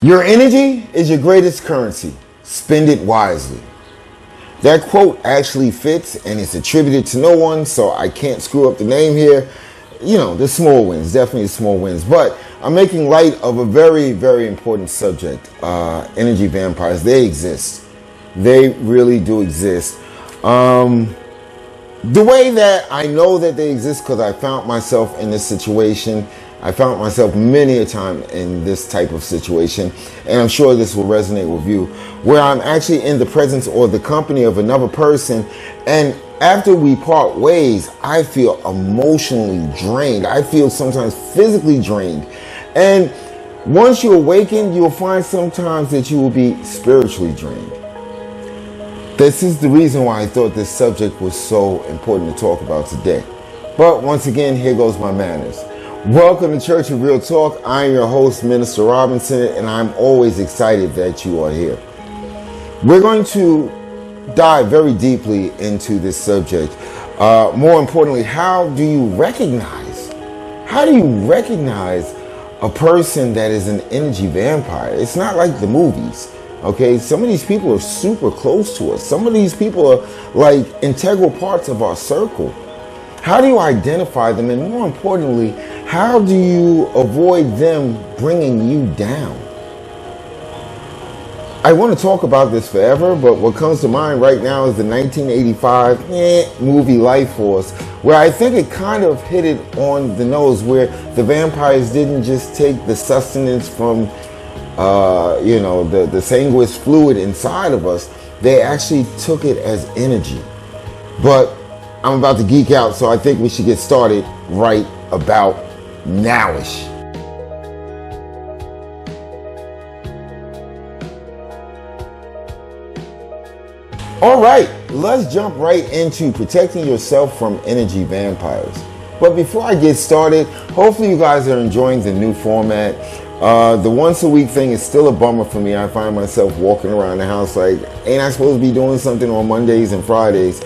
Your energy is your greatest currency. Spend it wisely. That quote actually fits and it's attributed to no one, so I can't screw up the name here. You know, the small wins, definitely the small wins. But I'm making light of a very, very important subject. Energy vampires, they exist. They really do exist. The way that I know that they exist, because I found myself in this situation. I found myself many a time in this type of situation, and I'm sure this will resonate with you, where I'm actually in the presence or the company of another person, and after we part ways, I feel emotionally drained. I feel sometimes physically drained. And once you awaken, you'll find sometimes that you will be spiritually drained. This is the reason why I thought this subject was so important to talk about today. But once again, here goes my manners. Welcome to Church of Real Talk. I'm your host, Minister Robinson, and I'm always excited that you are here. We're going to dive very deeply into this subject. More importantly, how do you recognize a person that is an energy vampire? It's not like the movies. Okay, some of these people are super close to us. Some of these people are like integral parts of our circle. How do you identify them? And more importantly, how do you avoid them bringing you down? I want to talk about this forever, but what comes to mind right now is the 1985 movie Life Force, where I think it kind of hit it on the nose, where the vampires didn't just take the sustenance from, the sanguine fluid inside of us. They actually took it as energy. But I'm about to geek out, so I think we should get started right about nowish. All right, let's jump right into protecting yourself from energy vampires. But before I get started, hopefully you guys are enjoying the new format. The once a week thing is still a bummer for me. I find myself walking around the house like, ain't I supposed to be doing something on Mondays and Fridays?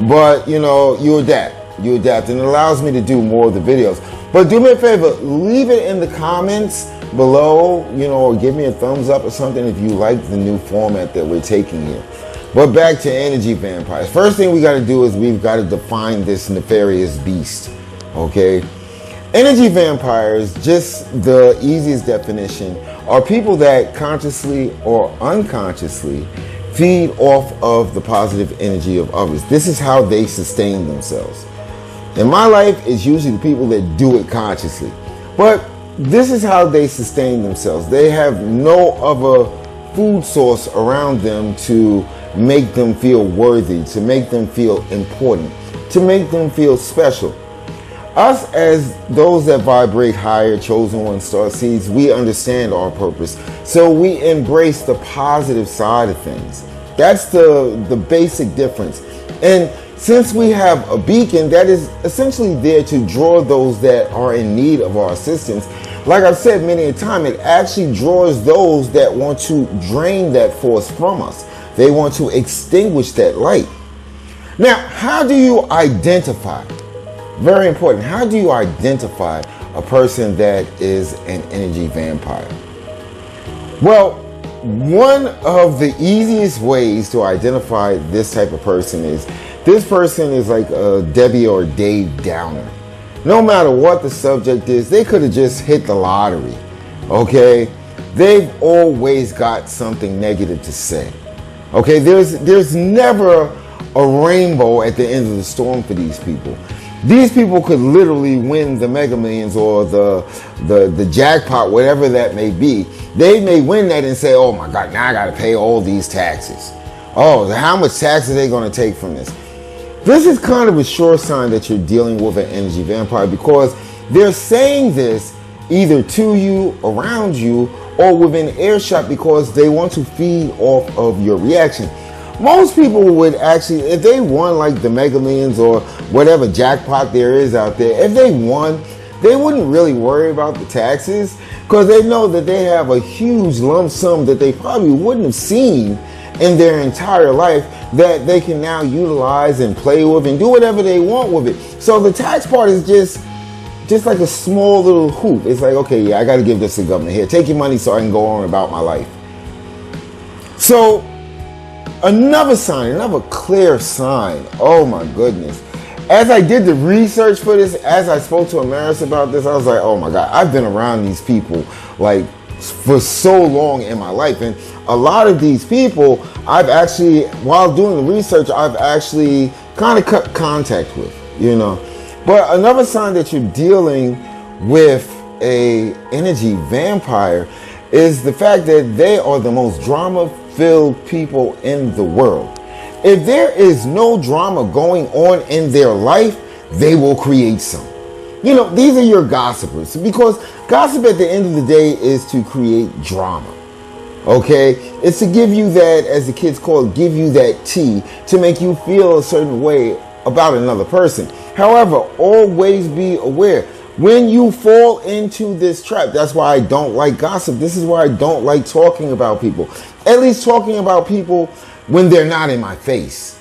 But, you adapt, and it allows me to do more of the videos. But do me a favor, leave it in the comments below, or give me a thumbs up or something if you like the new format that we're taking here. But back to energy vampires. First thing we got to do is we've got to define this nefarious beast, okay? Energy vampires, just the easiest definition, are people that consciously or unconsciously feed off of the positive energy of others. This is how they sustain themselves. In my life, it's usually the people that do it consciously. But this is how they sustain themselves. They have no other food source around them to make them feel worthy, to make them feel important, to make them feel special. Us as those that vibrate higher, chosen one star seeds, we understand our purpose. So we embrace the positive side of things. That's the basic difference. And since we have a beacon that is essentially there to draw those that are in need of our assistance, like I've said many a time, it actually draws those that want to drain that force from us. They want to extinguish that light. Now, how do you identify? Very important. How do you identify a person that is an energy vampire? Well, one of the easiest ways to identify this type of person is this person is like a Debbie or Dave Downer. No matter what the subject is, they could have just hit the lottery, okay? They've always got something negative to say, okay? There's never a rainbow at the end of the storm for these people. These people could literally win the Mega Millions or the jackpot, whatever that may be. They may win that and say, oh my God, now I got to pay all these taxes. Oh, how much tax are they going to take from this? This is kind of a sure sign that you're dealing with an energy vampire, because they're saying this either to you, around you, or within earshot, because they want to feed off of your reaction. Most people would actually, if they won like the Mega Millions or whatever jackpot there is out there, if they won, they wouldn't really worry about the taxes, because they know that they have a huge lump sum that they probably wouldn't have seen in their entire life that they can now utilize and play with and do whatever they want with it. So the tax part is just just like a small little hoop. It's like, okay, yeah, I got to give this to the government. Here, take your money so I can go on about my life. So another sign, another clear sign. Oh my goodness. As I did the research for this, as I spoke to Amaris about this, I was like, oh my God, I've been around these people like for so long in my life. And a lot of these people, I've actually, while doing the research, I've actually kind of cut contact with, you know. But another sign that you're dealing with a energy vampire is the fact that they are the most drama-filled people in the world. If there is no drama going on in their life, they will create some. You know, these are your gossipers, because gossip at the end of the day is to create drama. Okay? It's to give you that, as the kids call it, give you that tea to make you feel a certain way about another person. However, always be aware. When you fall into this trap, that's why I don't like gossip. This is why I don't like talking about people. At least talking about people when they're not in my face.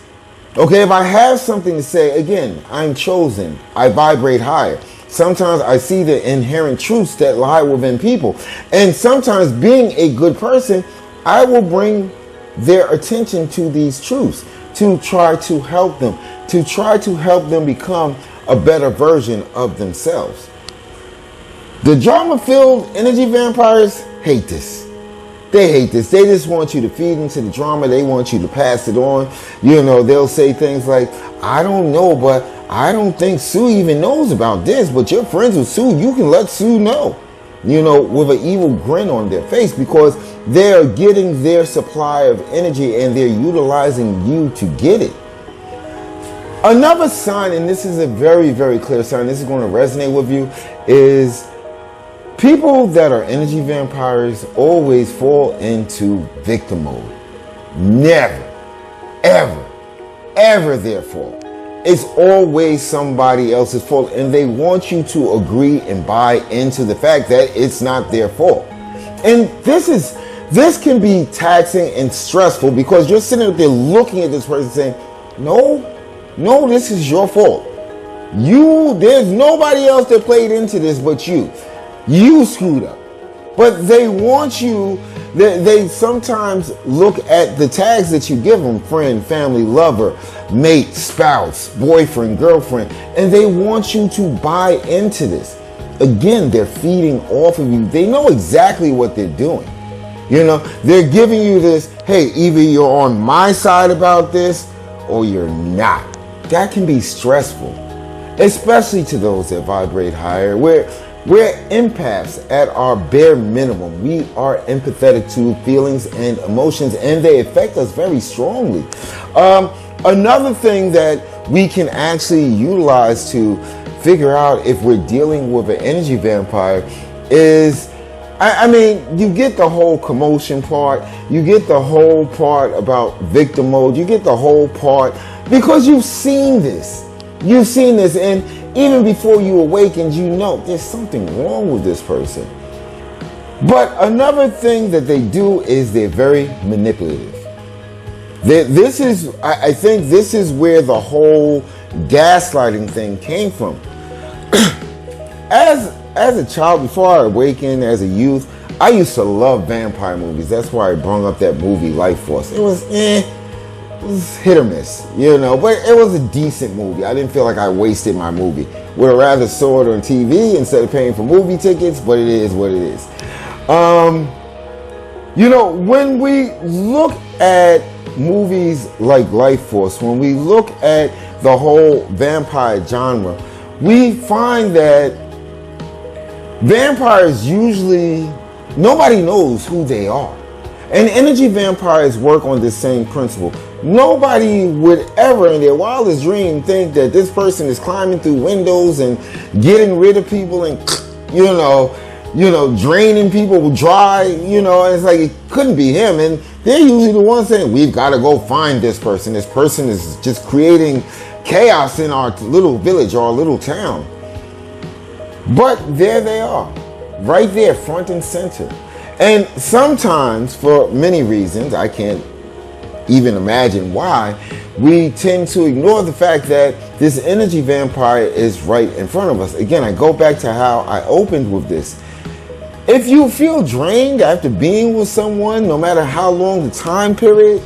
Okay, if I have something to say, again, I'm chosen. I vibrate higher. Sometimes I see the inherent truths that lie within people. And sometimes being a good person, I will bring their attention to these truths to try to help them, become a better version of themselves. The drama-filled energy vampires hate this. They hate this. They just want you to feed into the drama. They want you to pass it on. You know, they'll say things like, I don't know, but I don't think Sue even knows about this, but you're friends with Sue. You can let Sue know. You know, with an evil grin on their face, because they're getting their supply of energy and they're utilizing you to get it. Another sign, and this is a very, very clear sign, this is going to resonate with you, is people that are energy vampires always fall into victim mode. Never, ever, ever their fault. It's always somebody else's fault, and they want you to agree and buy into the fact that it's not their fault. And this can be taxing and stressful, because you're sitting there looking at this person saying, no, this is your fault. There's nobody else that played into this but you. You screwed up. But they want you, they sometimes look at the tags that you give them, friend, family, lover, mate, spouse, boyfriend, girlfriend, and they want you to buy into this. Again, they're feeding off of you. They know exactly what they're doing. You know, they're giving you this, hey, either you're on my side about this or you're not. That can be stressful, especially to those that vibrate higher. We're empaths at our bare minimum. We are empathetic to feelings and emotions, and they affect us very strongly. Another thing that we can actually utilize to figure out if we're dealing with an energy vampire is, I mean, you get the whole commotion part, you get the whole part about victim mode, you get the whole part because you've seen this. You've seen this, and even before you awakened, you know there's something wrong with this person. But another thing that they do is they're very manipulative. I think this is where the whole gaslighting thing came from. As a child, before I awakened, as a youth, I used to love vampire movies. That's why I brought up that movie Life Force. It was hit or miss, you know, but it was a decent movie. I didn't feel like I wasted my movie. Would have rather saw it on TV instead of paying for movie tickets, but it is what it is. You know, when we look at movies like Life Force, when we look at the whole vampire genre, we find that vampires usually, nobody knows who they are. And energy vampires work on the same principle. Nobody would ever in their wildest dream think that this person is climbing through windows and getting rid of people and, you know, draining people dry, you know, and it's like it couldn't be him. And they're usually the ones saying, we've got to go find this person. This person is just creating chaos in our little village or our little town. But there they are, right there, front and center. And sometimes, for many reasons, I can't even imagine why, we tend to ignore the fact that this energy vampire is right in front of us. Again, I go back to how I opened with this. If you feel drained after being with someone, no matter how long the time period,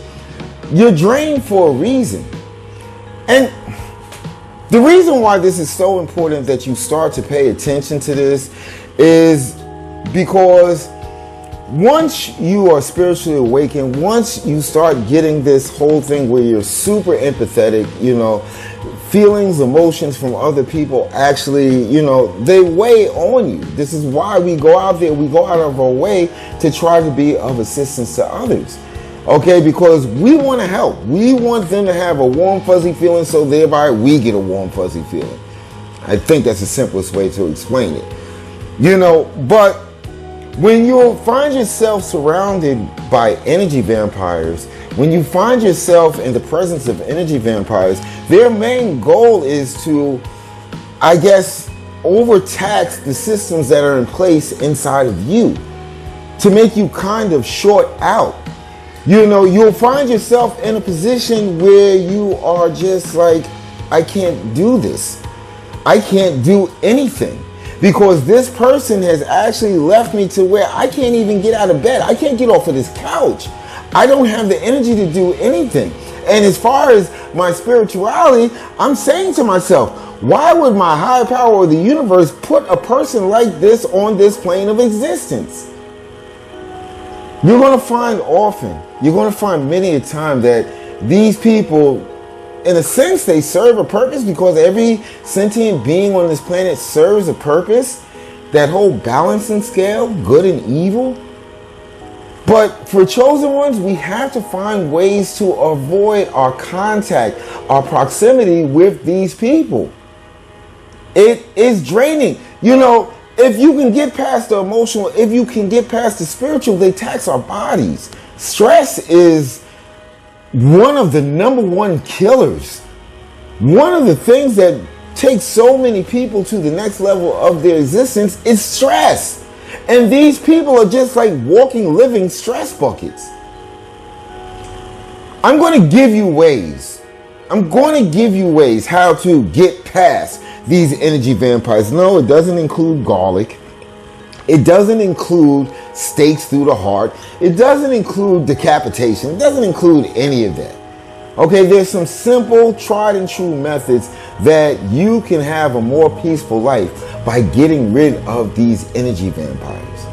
you're drained for a reason. And the reason why this is so important that you start to pay attention to this is because once you are spiritually awakened, once you start getting this whole thing where you're super empathetic, feelings, emotions from other people actually, they weigh on you. This is why we go out there, we go out of our way to try to be of assistance to others. Okay, because we want to help. We want them to have a warm, fuzzy feeling, so thereby we get a warm, fuzzy feeling. I think that's the simplest way to explain it. But when you find yourself surrounded by energy vampires, when you find yourself in the presence of energy vampires, their main goal is to, overtax the systems that are in place inside of you, to make you kind of short out. You'll find yourself in a position where you are just like, I can't do this. I can't do anything because this person has actually left me to where I can't even get out of bed. I can't get off of this couch. I don't have the energy to do anything. And as far as my spirituality, I'm saying to myself, why would my higher power or the universe put a person like this on this plane of existence? You're going to find many a time that these people, in a sense, they serve a purpose because every sentient being on this planet serves a purpose. That whole balancing scale, good and evil. But for chosen ones, we have to find ways to avoid our contact, our proximity with these people. It is draining. If you can get past the emotional, if you can get past the spiritual, they tax our bodies. Stress is one of the number one killers. One of the things that takes so many people to the next level of their existence is stress. And these people are just like walking, living stress buckets. I'm going to give you ways. How to get past these energy vampires. No, it doesn't include garlic. It doesn't include stakes through the heart. It doesn't include decapitation. It doesn't include any of that. Okay, there's some simple, tried and true methods that you can have a more peaceful life by getting rid of these energy vampires.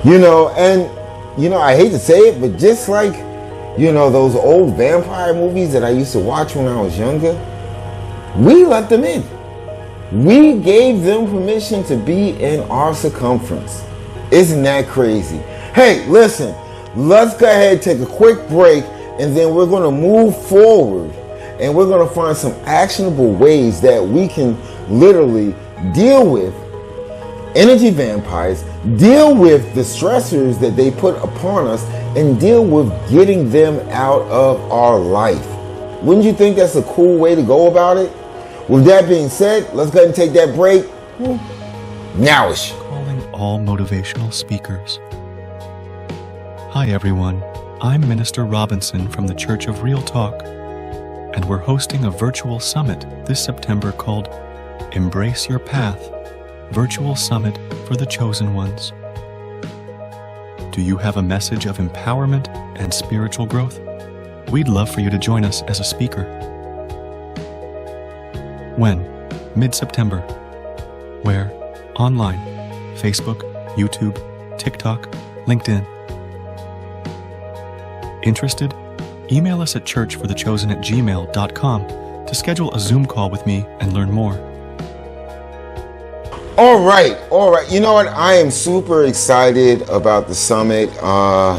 I hate to say it, but just like, those old vampire movies that I used to watch when I was younger, we let them in. We gave them permission to be in our circumference. Isn't that crazy? Hey, listen, let's go ahead and take a quick break, and then we're going to move forward, and we're going to find some actionable ways that we can literally deal with energy vampires, deal with the stressors that they put upon us, and deal with getting them out of our life. Wouldn't you think that's a cool way to go about it? With that being said, let's go ahead and take that break. Nowish. Calling all motivational speakers. Hi everyone, I'm Minister Robinson from the Church of Real Talk, and we're hosting a virtual summit this September called Embrace Your Path, Virtual Summit for the Chosen Ones. Do you have a message of empowerment and spiritual growth? We'd love for you to join us as a speaker. When? Mid-September. Where? Online. Facebook, YouTube, TikTok, LinkedIn. Interested? Email us at churchforthechosen@gmail.com to schedule a Zoom call with me and learn more. All right. You know what? I am super excited about the summit.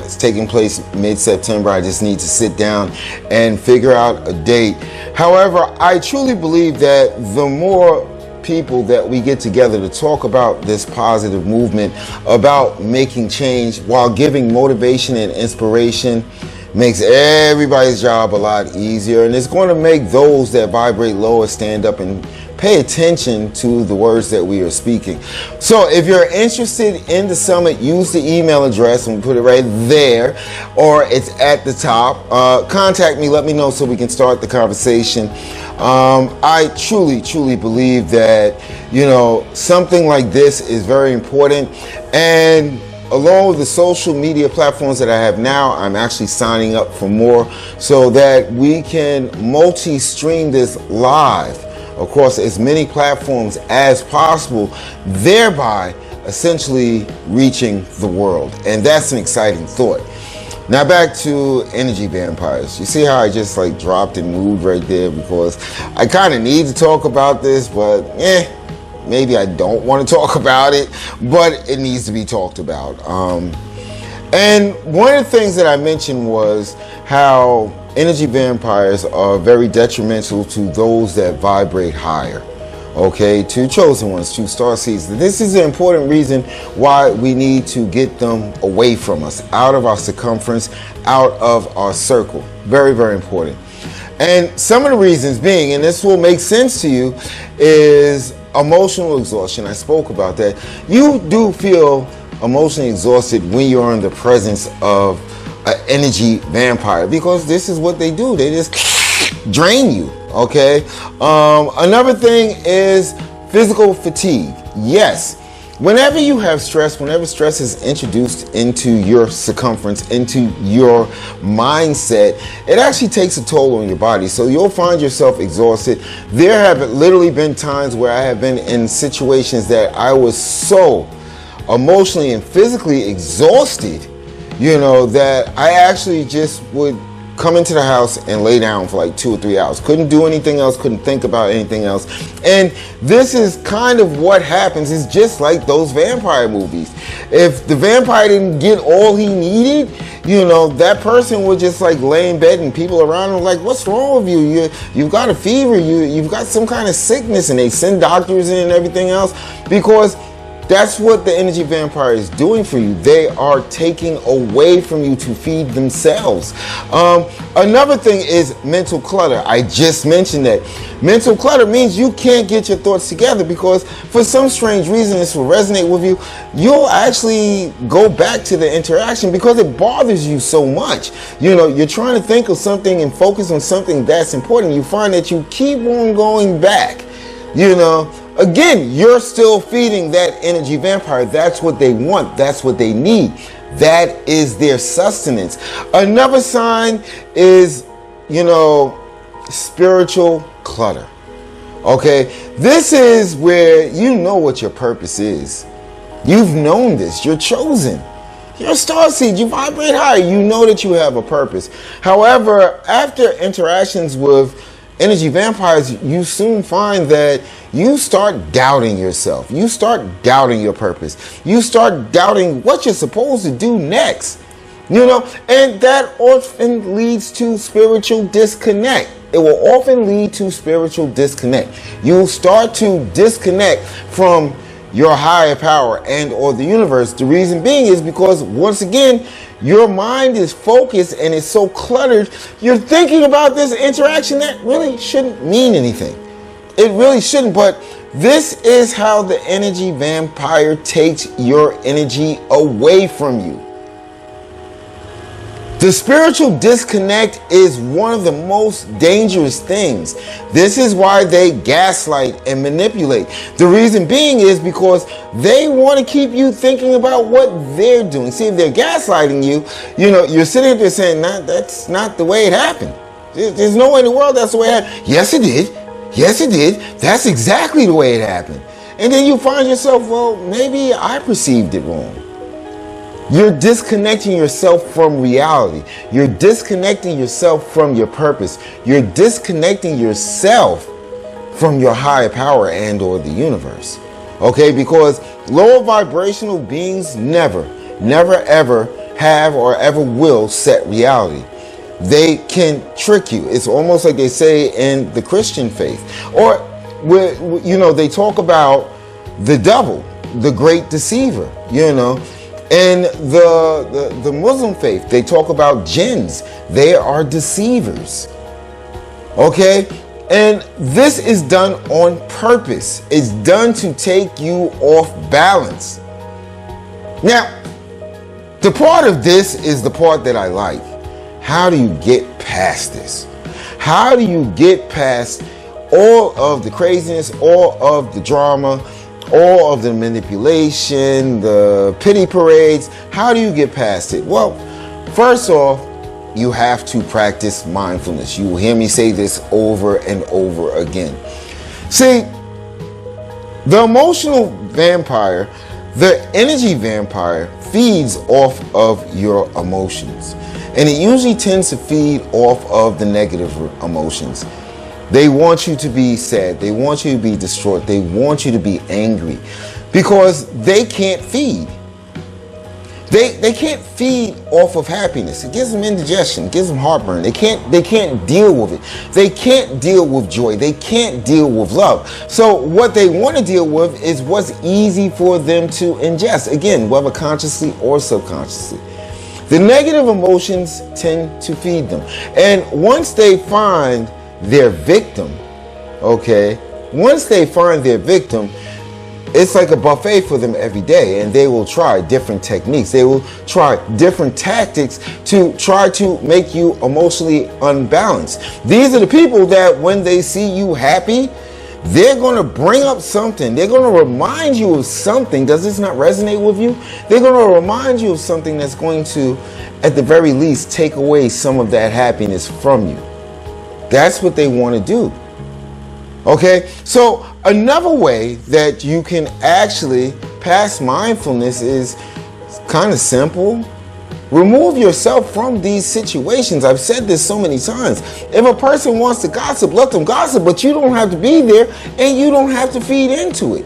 It's taking place mid-September. I just need to sit down and figure out a date. However, I truly believe that the more people that we get together to talk about this positive movement, about making change while giving motivation and inspiration, makes everybody's job a lot easier. And it's going to make those that vibrate lower stand up and pay attention to the words that we are speaking. So if you're interested in the summit, use the email address and we'll put it right there, or it's at the top. Contact me, let me know so we can start the conversation. I truly believe that, something like this is very important. And along with the social media platforms that I have now, I'm actually signing up for more so that we can multi-stream this live across as many platforms as possible, thereby essentially reaching the world. And that's an exciting thought. Now back to energy vampires. You see how I just dropped and moved right there, because I kind of need to talk about this, but maybe I don't want to talk about it, but it needs to be talked about. And one of the things that I mentioned was how energy vampires are very detrimental to those that vibrate higher. Okay, to chosen ones, to star seeds. This is an important reason why we need to get them away from us, out of our circumference, out of our circle. Very, very important. And some of the reasons being, and this will make sense to you, is emotional exhaustion. I spoke about that. You do feel emotionally exhausted when you're in the presence of an energy vampire, because this is what they do. They just drain you. Okay. Another thing is physical fatigue. Yes. Whenever you have stress, whenever stress is introduced into your circumference, into your mindset, it actually takes a toll on your body. So you'll find yourself exhausted. There have literally been times where I have been in situations that I was so emotionally and physically exhausted, that I actually just would come into the house and lay down for 2 or 3 hours. Couldn't do anything else, couldn't think about anything else. And this is kind of what happens. It's just like those vampire movies. If the vampire didn't get all he needed, that person would just lay in bed and people around him what's wrong with you? You've got a fever, you've got some kind of sickness, and they send doctors in and everything else, because that's what the energy vampire is doing for you. They are taking away from you to feed themselves. Another thing is mental clutter. I just mentioned that. Mental clutter means you can't get your thoughts together, because for some strange reason, this will resonate with you. You'll actually go back to the interaction because it bothers you so much. You're trying to think of something and focus on something that's important. You find that you keep on going back, Again, you're still feeding that energy vampire. That's what they want. That's what they need. That is their sustenance. Another sign is, spiritual clutter. Okay? This is where you know what your purpose is. You've known this. You're chosen. You're a star seed. You vibrate high. You know that you have a purpose. However, after interactions with energy vampires, you soon find that you start doubting yourself. You start doubting your purpose. You start doubting what you're supposed to do next. And that often leads to spiritual disconnect. It will often lead to spiritual disconnect. You'll start to disconnect from your higher power and or the universe. The reason being is because, once again, your mind is focused and it's so cluttered, you're thinking about this interaction that really shouldn't mean anything. It really shouldn't, but this is how the energy vampire takes your energy away from you. The spiritual disconnect is one of the most dangerous things. This is why they gaslight and manipulate. The reason being is because they want to keep you thinking about what they're doing. See, if they're gaslighting you, you're sitting there saying, that's not the way it happened. There's no way in the world that's the way it happened. Yes, it did. Yes, it did. That's exactly the way it happened. And then you find yourself, well, maybe I perceived it wrong. You're disconnecting yourself from reality. You're disconnecting yourself from your purpose. You're disconnecting yourself from your higher power and or the universe. Okay, because lower vibrational beings never ever have or ever will set reality. They can trick you. It's almost like they say in the Christian faith, or they talk about the devil, the great deceiver, and the Muslim faith, they talk about jinns. They are deceivers. Okay? And this is done on purpose. It's done to take you off balance. Now, the part of this is the part that I like. How do you get past this? How do you get past all of the craziness, all of the drama, all of the manipulation, the pity parades? How do you get past it? Well, first off, you have to practice mindfulness. You will hear me say this over and over again. See, the emotional vampire, the energy vampire, feeds off of your emotions. And it usually tends to feed off of the negative emotions. They want you to be sad. They want you to be distraught. They want you to be angry because they can't feed. They can't feed off of happiness. It gives them indigestion. It gives them heartburn. They can't deal with it. They can't deal with joy. They can't deal with love. So what they want to deal with is what's easy for them to ingest. Again, whether consciously or subconsciously. The negative emotions tend to feed them. And once they find their victim, it's like a buffet for them every day, and they will try different techniques. They will try different tactics to try to make you emotionally unbalanced. These are the people that when they see you happy, they're going to bring up something. They're going to remind you of something. Does this not resonate with you? They're going to remind you of something that's going to, at the very least, take away some of that happiness from you. That's what they want to do. Okay, so another way that you can actually pass mindfulness is kind of simple. Remove yourself from these situations. I've said this so many times. If a person wants to gossip, let them gossip, but you don't have to be there and you don't have to feed into it.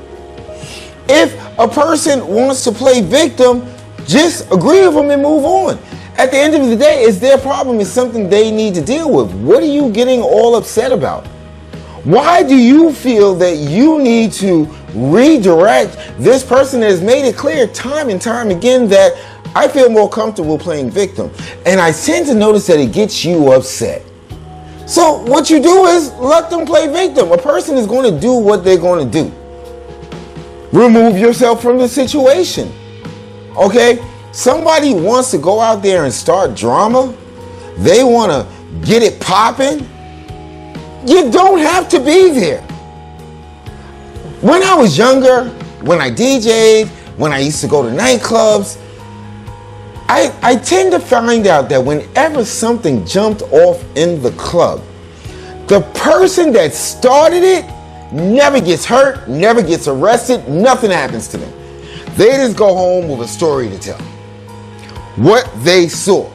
If a person wants to play victim, just agree with them and move on. At the end of the day, it's their problem. It's something they need to deal with. What are you getting all upset about? Why do you feel that you need to redirect this person that has made it clear time and time again that I feel more comfortable playing victim? And I tend to notice that it gets you upset. So what you do is let them play victim. A person is going to do what they're going to do. Remove yourself from the situation. Okay? Somebody wants to go out there and start drama. They want to get it popping. You don't have to be there. When I was younger, when I DJ'd, when I used to go to nightclubs, I tend to find out that whenever something jumped off in the club, the person that started it never gets hurt, never gets arrested, nothing happens to them. They just go home with a story to tell. What they saw,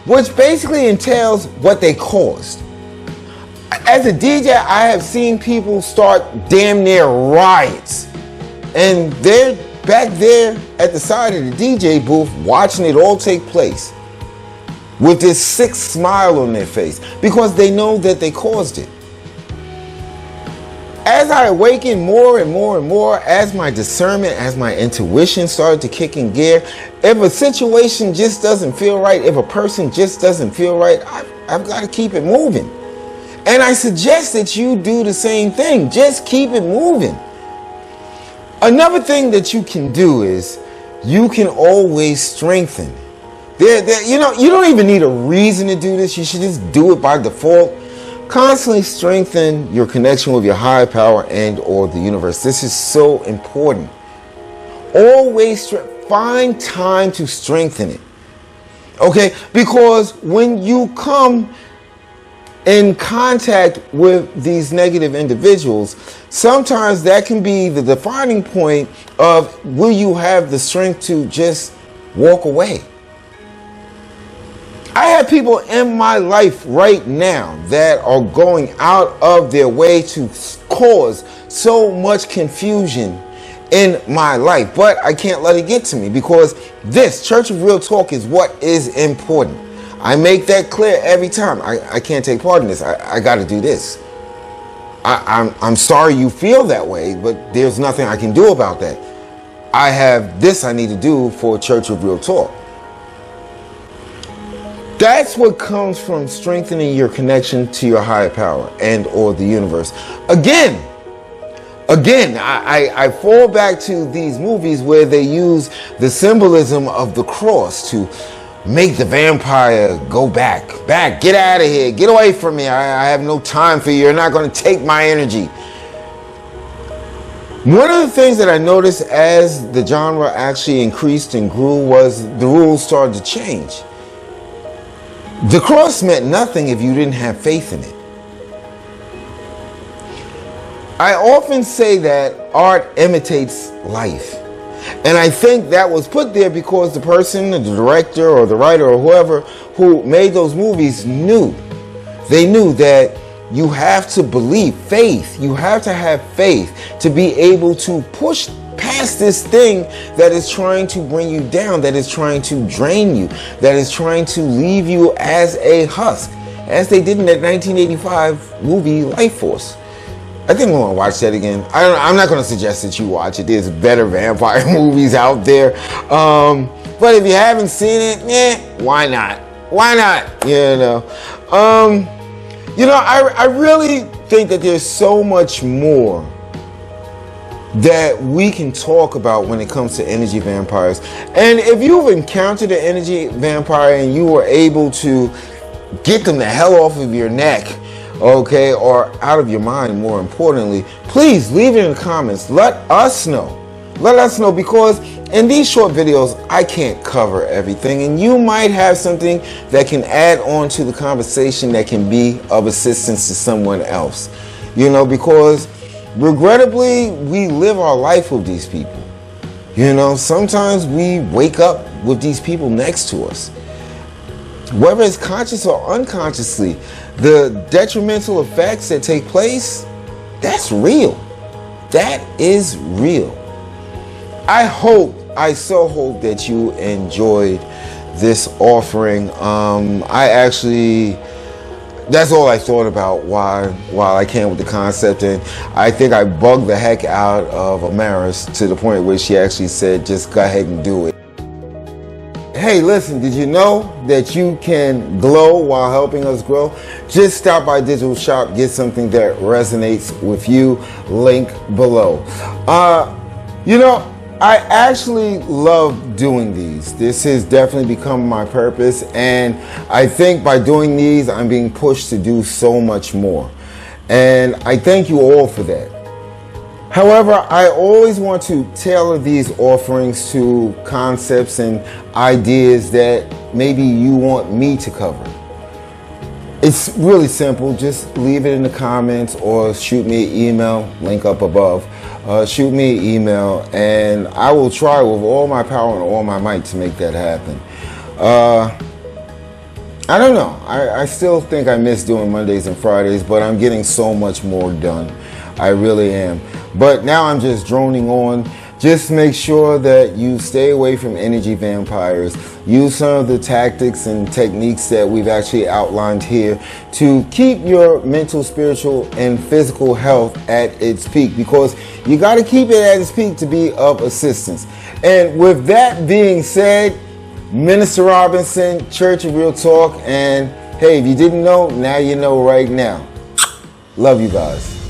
which basically entails what they caused. As a DJ, I have seen people start damn near riots. And they're back there at the side of the DJ booth watching it all take place with this sick smile on their face because they know that they caused it. As I awakened more and more and more, as my discernment, as my intuition started to kick in gear, if a situation just doesn't feel right, if a person just doesn't feel right, I've got to keep it moving. And I suggest that you do the same thing. Just keep it moving. Another thing that you can do is you can always strengthen. You don't even need a reason to do this. You should just do it by default. Constantly strengthen your connection with your higher power and or the universe. This is so important. Always find time to strengthen it. Okay? Because when you come in contact with these negative individuals, sometimes that can be the defining point of will you have the strength to just walk away. I have people in my life right now that are going out of their way to cause so much confusion in my life, but I can't let it get to me because this Church of Real Talk is what is important. I make that clear every time. I can't take part in this. I got to do this. I'm sorry you feel that way, but there's nothing I can do about that. I have this I need to do for Church of Real Talk. That's what comes from strengthening your connection to your higher power and or the universe. Again, I fall back to these movies where they use the symbolism of the cross to make the vampire go back, get out of here, get away from me. I have no time for you. You're not going to take my energy. One of the things that I noticed as the genre actually increased and grew was the rules started to change. The cross meant nothing if you didn't have faith in it. I often say that art imitates life. And I think that was put there because the person, the director or the writer or whoever who made those movies knew. They knew that you have to believe, faith. You have to have faith to be able to push past this thing that is trying to bring you down, that is trying to drain you, that is trying to leave you as a husk, as they did in that 1985 movie Life Force. I think we want to watch that again. I'm not going to suggest that you watch it. There's better vampire movies out there. But if you haven't seen it, why not? Why not? I really think that there's so much more that we can talk about when it comes to energy vampires. And if you've encountered an energy vampire and you were able to get them the hell off of your neck, okay, or out of your mind, more importantly, please leave it in the comments. Let us know. Let us know, because in these short videos, I can't cover everything, and you might have something that can add on to the conversation that can be of assistance to someone else. Because regrettably, we live our life with these people. Sometimes we wake up with these people next to us. Whether it's conscious or unconsciously, the detrimental effects that take place, that's real. That is real. I so hope that you enjoyed this offering. That's all I thought about while I came with the concept, and I think I bugged the heck out of Amaris to the point where she actually said, just go ahead and do it. Hey, listen, did you know that you can glow while helping us grow? Just stop by Digital Shop, get something that resonates with you. Link below. I actually love doing these. This has definitely become my purpose, and I think by doing these, I'm being pushed to do so much more. And I thank you all for that. However, I always want to tailor these offerings to concepts and ideas that maybe you want me to cover. It's really simple. Just leave it in the comments or shoot me an email, link up above. Shoot me an email, and I will try with all my power and all my might to make that happen. I don't know. I still think I miss doing Mondays and Fridays, but I'm getting so much more done. I really am. But now I'm just droning on. Just make sure that you stay away from energy vampires. Use some of the tactics and techniques that we've actually outlined here to keep your mental, spiritual, and physical health at its peak, because you got to keep it at its peak to be of assistance. And with that being said, Minister Robinson, Church of Real Talk, and hey, if you didn't know, now you know right now. Love you guys.